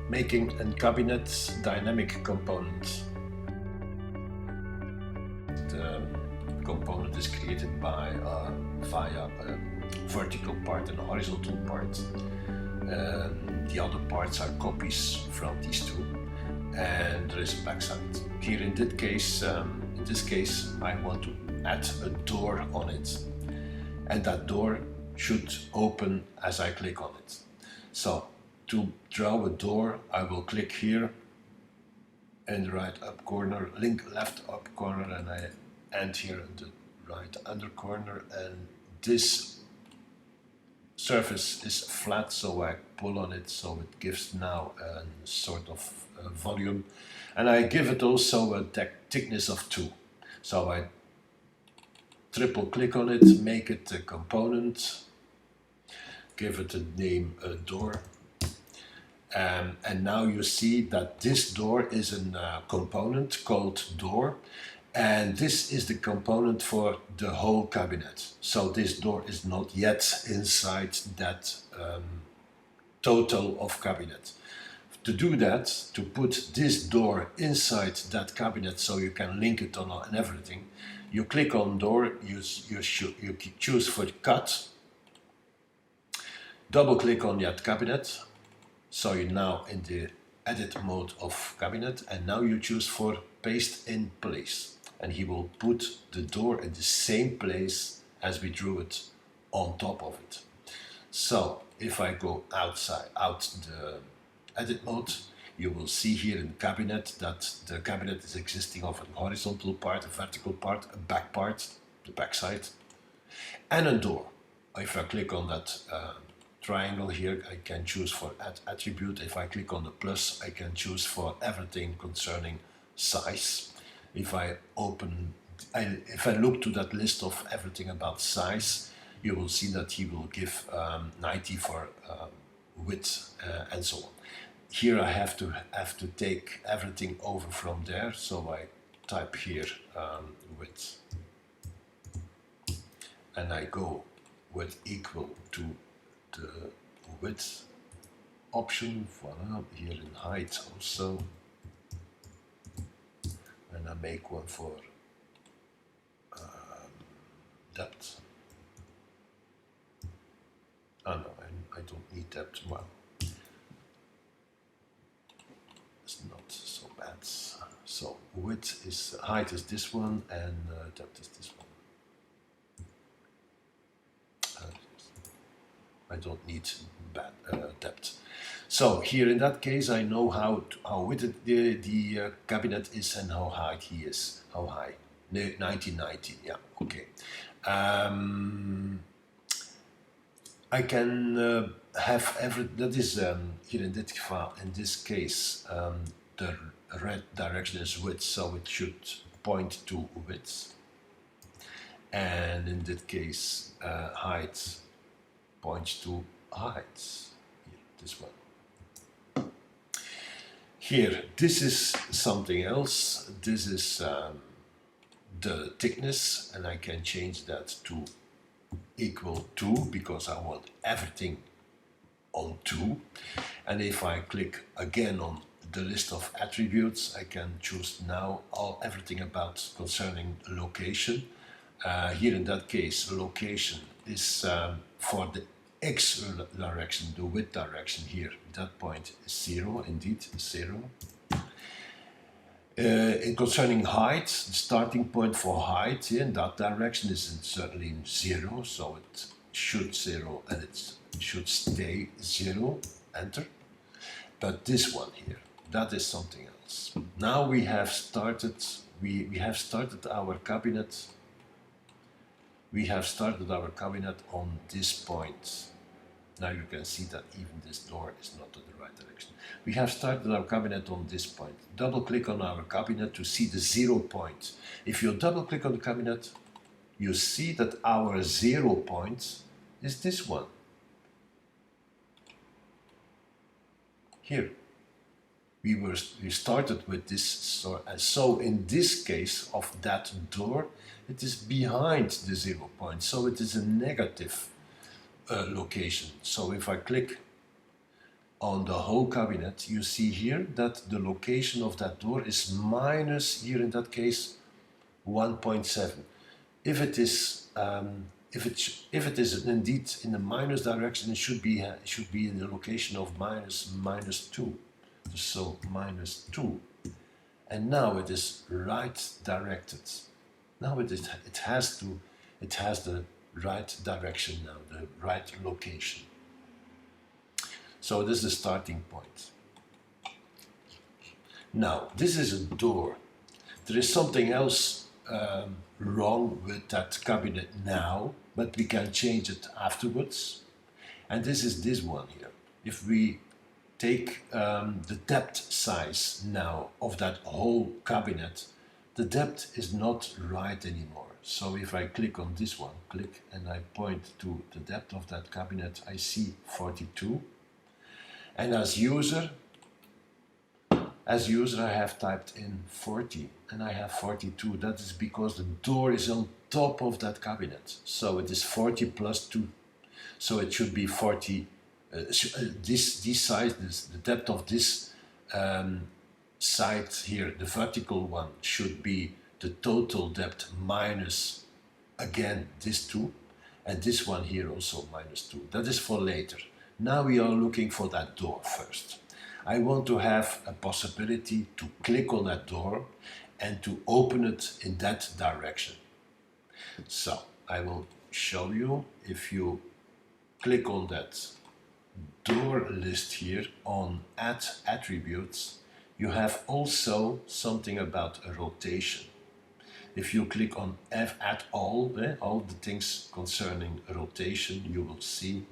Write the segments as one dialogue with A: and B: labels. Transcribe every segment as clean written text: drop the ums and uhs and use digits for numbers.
A: making a cabinet dynamic component. The component is created by via a vertical part and a horizontal part. The other parts are copies from these two, and there is a backside. Here in this case, I want to add a door on it, and that door should open as I click on it. So to draw a door, I will click here in the right up corner, left up corner, and I end here in the right under corner, and this surface is flat, so I pull on it, so it gives now a sort of volume, and I give it also a thickness of 2. So I triple click on it, make it a component, give it a name door, and now you see that this door is a component called door, and this is the component for the whole cabinet. So this door is not yet inside that total of cabinet. To do that, to put this door inside that cabinet so you can link it on and everything, you click on door, you choose for cut, double click on that cabinet, so you're now in the edit mode of cabinet, and now you choose for paste in place, and he will put the door in the same place as we drew it on top of it. So if I go out the edit mode, you will see here in cabinet that the cabinet is existing of a horizontal part, a vertical part, a back part, the back side, and a door. If I click on that triangle here, I can choose for add attribute. If I click on the plus, I can choose for everything concerning size. If I look to that list of everything about size, you will see that he will give 90 for width and so on. Here I have to take everything over from there, so I type here width, and I go with equal to the width option. Voilà, here in height also, and I make one for depth. Oh no, I don't need depth. Well, it's not so bad. So width is, height is this one, and depth is this one. I don't need depth. So here in that case, I know how width the cabinet is and how high he is. How high? 1990. Yeah. Okay. I can have that is here in this case the red direction is width, so it should point to width, and in that case height points to height. Here, this one. Here, this is something else. This is the thickness, and I can change that to equal 2 because I want everything on 2. And if I click again on the list of attributes, I can choose now everything about concerning location. Here in that case, location is for the x direction, the width direction. Here that point is 0, indeed 0. In concerning height, the starting point for height in that direction is certainly 0, so it should 0 and it should stay 0, enter. But this one here, that is something else. Now we have started, we have started our cabinet. We have started our cabinet on this point. Now you can see that even this door is not in the right direction. We have started our cabinet on this point. Double click on our cabinet to see the 0 point. If you double click on the cabinet, you see that our 0 point is this one. Here. We started with this, so in this case of that door, it is behind the 0 point, so it is a negative location. So if I click on the whole cabinet, you see here that the location of that door is minus, here in that case, 1.7. If it is if it is indeed in the minus direction, it should be in the location of minus 2. So minus 2. And now it is right directed. Now it has the right direction now, the right location. So this is the starting point. Now, this is a door. There is something else wrong with that cabinet now, but we can change it afterwards. And this is this one here. If we take the depth size now of that whole cabinet, the depth is not right anymore. So if I click on this one, click, and I point to the depth of that cabinet, I see 42. And as user I have typed in 40 and I have 42. That is because the door is on top of that cabinet. So it is 40 plus 2. So it should be 40. This size, the depth of this side here, the vertical one, should be the total depth minus, again, this 2. And this one here also minus 2. That is for later. Now we are looking for that door first. I want to have a possibility to click on that door and to open it in that direction. So I will show you. If you click on that door list here on Add Attributes, you have also something about a rotation. If you click on Add all the things concerning rotation, you will see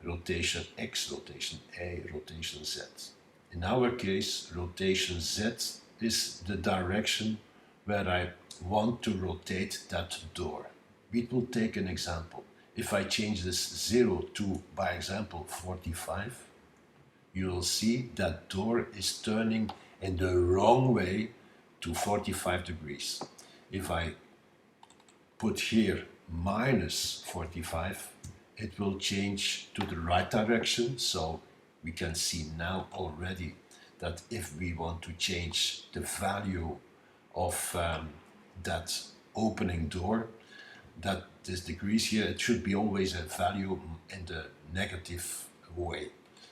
A: rotation X, rotation A, rotation Z. In our case, rotation Z is the direction where I want to rotate that door. We will take an example. If I change this 0 to, by example, 45, you will see that door is turning in the wrong way to 45 degrees. If I put here minus 45, it will change to the right direction. So we can see now already that if we want to change the value of that opening door, that this degrees here, it should be always a value in the negative way.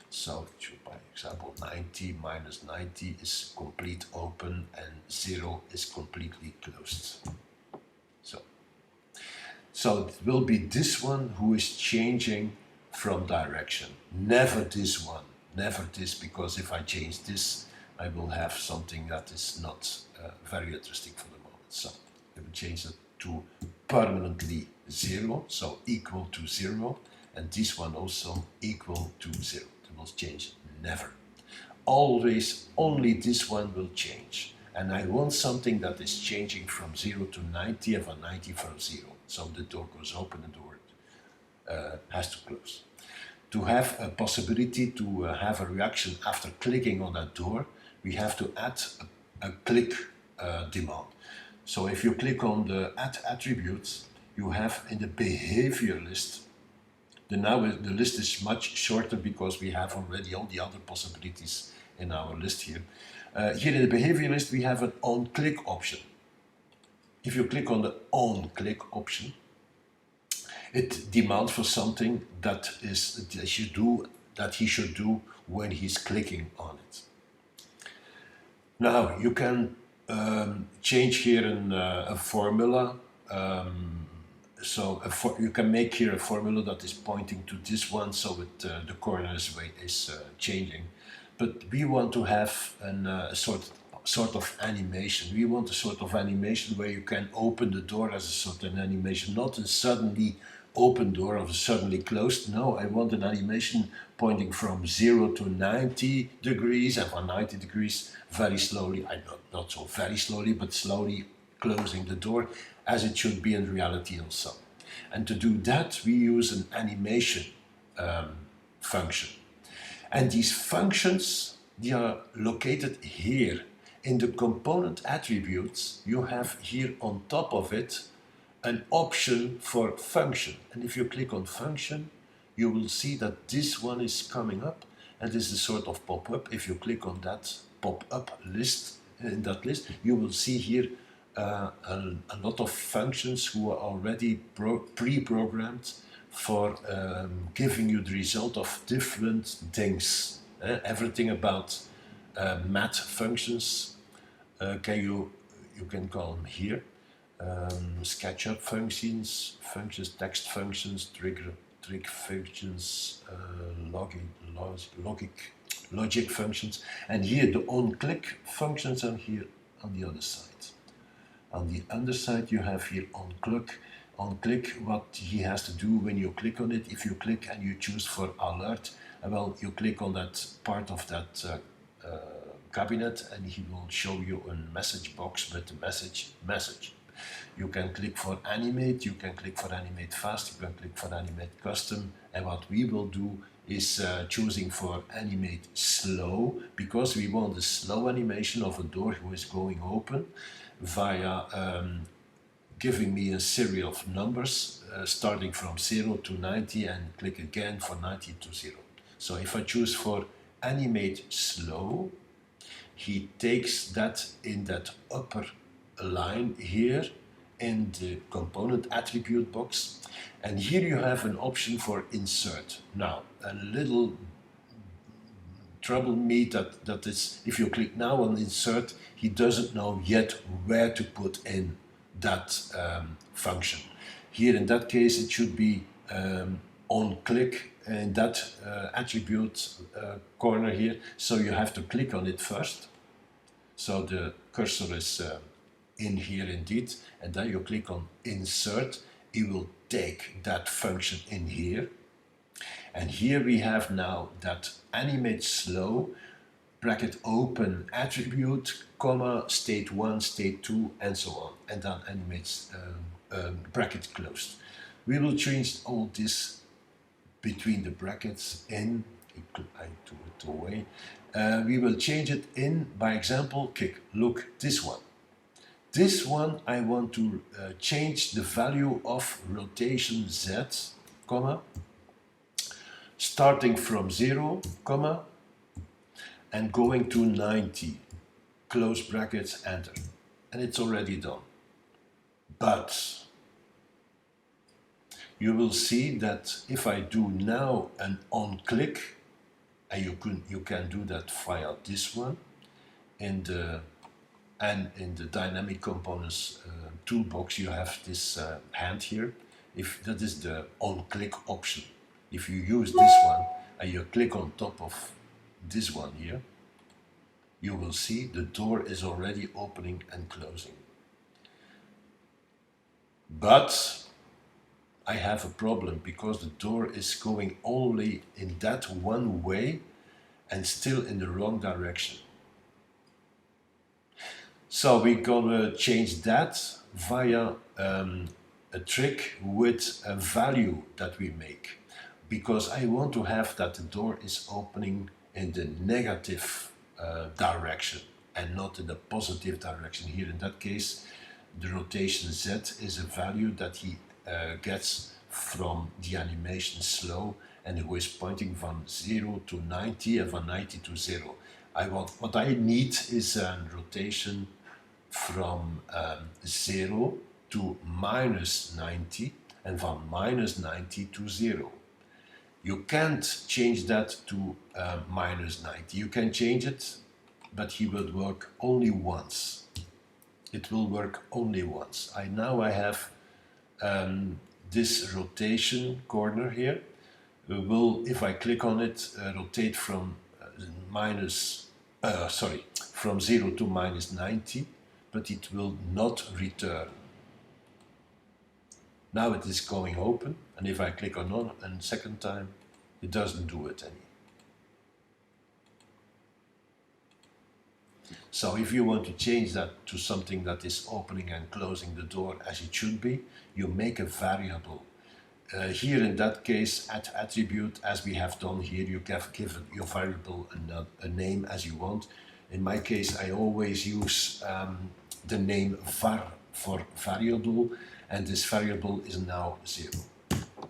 A: So it should, by example, 90 minus 90 is complete open and 0 is completely closed. So it will be this one who is changing from direction. Never this one, never this, because if I change this, I will have something that is not very interesting for the moment. So I will change it to permanently 0, so equal to 0, and this one also equal to 0. It will change never. Always only this one will change. And I want something that is changing from 0 to 90 and from 90 from 0. So the door goes open and the door has to close. To have a possibility to have a reaction after clicking on that door, we have to add a click demand. So if you click on the Add Attributes, you have in the behavior list, now the list is much shorter because we have already all the other possibilities in our list here. Here in the behavior list, we have an on-click option. If you click on the on-click option, it demands for something that he should do when he's clicking on it. Now you can change here a formula. You can make here a formula that is pointing to this one, so the corner is changing. But we want to have a sort of animation. We want a sort of animation where you can open the door as a sort of animation, not a suddenly open door or suddenly closed. No, I want an animation pointing from 0 to 90 degrees and from 90 degrees very slowly, not so very slowly, but slowly closing the door as it should be in reality also. And to do that, we use an animation function. And these functions, they are located here. In the component attributes, you have here on top of it an option for function. And if you click on function, you will see that this one is coming up. and this is a sort of pop-up. If you click on that pop-up list, in that list, you will see here a lot of functions who are already pre-programmed for giving you the result of different things. Everything about math functions you can call them here. SketchUp functions, text functions, trig functions, logic functions, and here the on-click functions are here on the other side. On the underside you have here on-click, what he has to do when you click on it. If you click and you choose for alert, well, you click on that part of that cabinet and he will show you a message box with the message. You can click for animate, you can click for animate fast, you can click for animate custom, and what we will do is choosing for animate slow, because we want a slow animation of a door who is going open via giving me a series of numbers starting from 0 to 90 and click again for 90 to 0. So if I choose for animate slow, he takes that in that upper line here in the component attribute box, and here you have an option for insert. Now a little trouble me that is, if you click now on insert, he doesn't know yet where to put in that function. Here in that case it should be on click in that attribute corner here, so you have to click on it first. So the cursor is in here indeed, and then you click on insert. It will take that function in here, and here we have now that animate slow, bracket open attribute, comma, state 1, state 2, and so on, and then animates bracket closed. We will change all this between the brackets in, I took it away. We will change it in, by example, look, this one. This one I want to change the value of rotation Z, comma, starting from 0, comma, and going to 90, close brackets, enter. And it's already done. But you will see that if I do now an on click, and you can do that via this one, in the dynamic components toolbox you have this hand here. If that is the on click option. If you use this one and you click on top of this one here, you will see the door is already opening and closing. But I have a problem, because the door is going only in that one way and still in the wrong direction. So we're gonna change that via a trick with a value that we make, because I want to have that the door is opening in the negative direction and not in the positive direction. Here in that case, the rotation Z is a value that he gets from the animation slow, and who is pointing from 0 to 90 and from 90 to 0. What I need is a rotation from 0 to minus 90 and from minus 90 to 0. You can't change that to minus 90. You can change it, but he will work only once. It will work only once. Now I have this rotation corner here. If I click on it, rotate from from 0 to minus 90, but it will not return. Now it is going open, and if I click on a second time, it doesn't do it any. So if you want to change that to something that is opening and closing the door as it should be, you make a variable. Here in that case, at attribute, as we have done here, you can give your variable a name as you want. In my case, I always use the name var for variable, and this variable is now 0.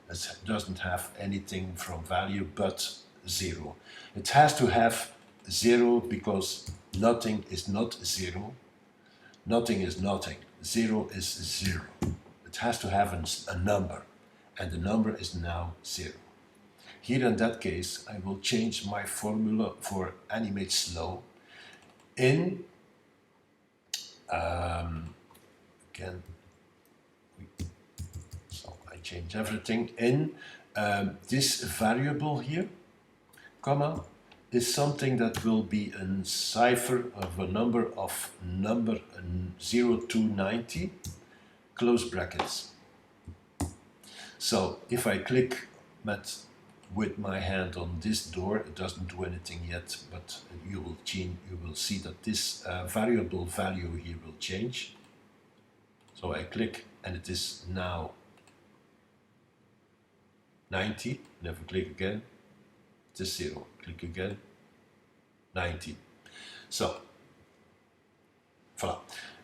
A: It doesn't have anything from value but 0. It has to have 0 because nothing is not 0. Nothing is nothing. 0 is 0. It has to have a number, and the number is now 0. Here in that case, I will change my formula for animate slow in, again, so I change everything in this variable here, comma, is something that will be a cipher of a number 0 to 90, close brackets. So if I click with my hand on this door, it doesn't do anything yet, but you will see that this variable value here will change. So I click and it is now 90, never click again, it is 0, click again, 90. So, voilà.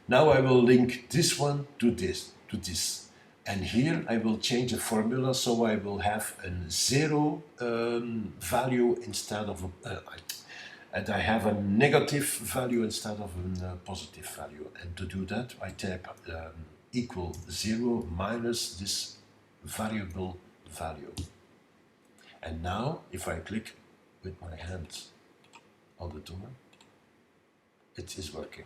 A: Now I will link this one to this, and here I will change the formula so I will have a 0 value instead of and I have a negative value instead of a positive value. And to do that, I type equal 0 minus this variable value. And now, if I click with my hand on the door, it is working.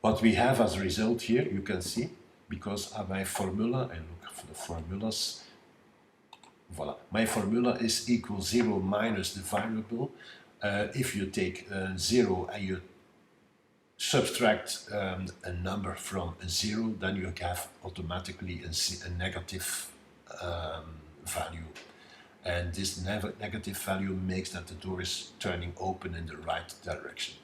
A: What we have as a result here, you can see, because of my formula, I look for the formulas, voila. My formula is equal 0 minus the variable. If you take 0 and you subtract a number from a 0, then you have automatically a negative value. And this negative value makes that the door is turning open in the right direction.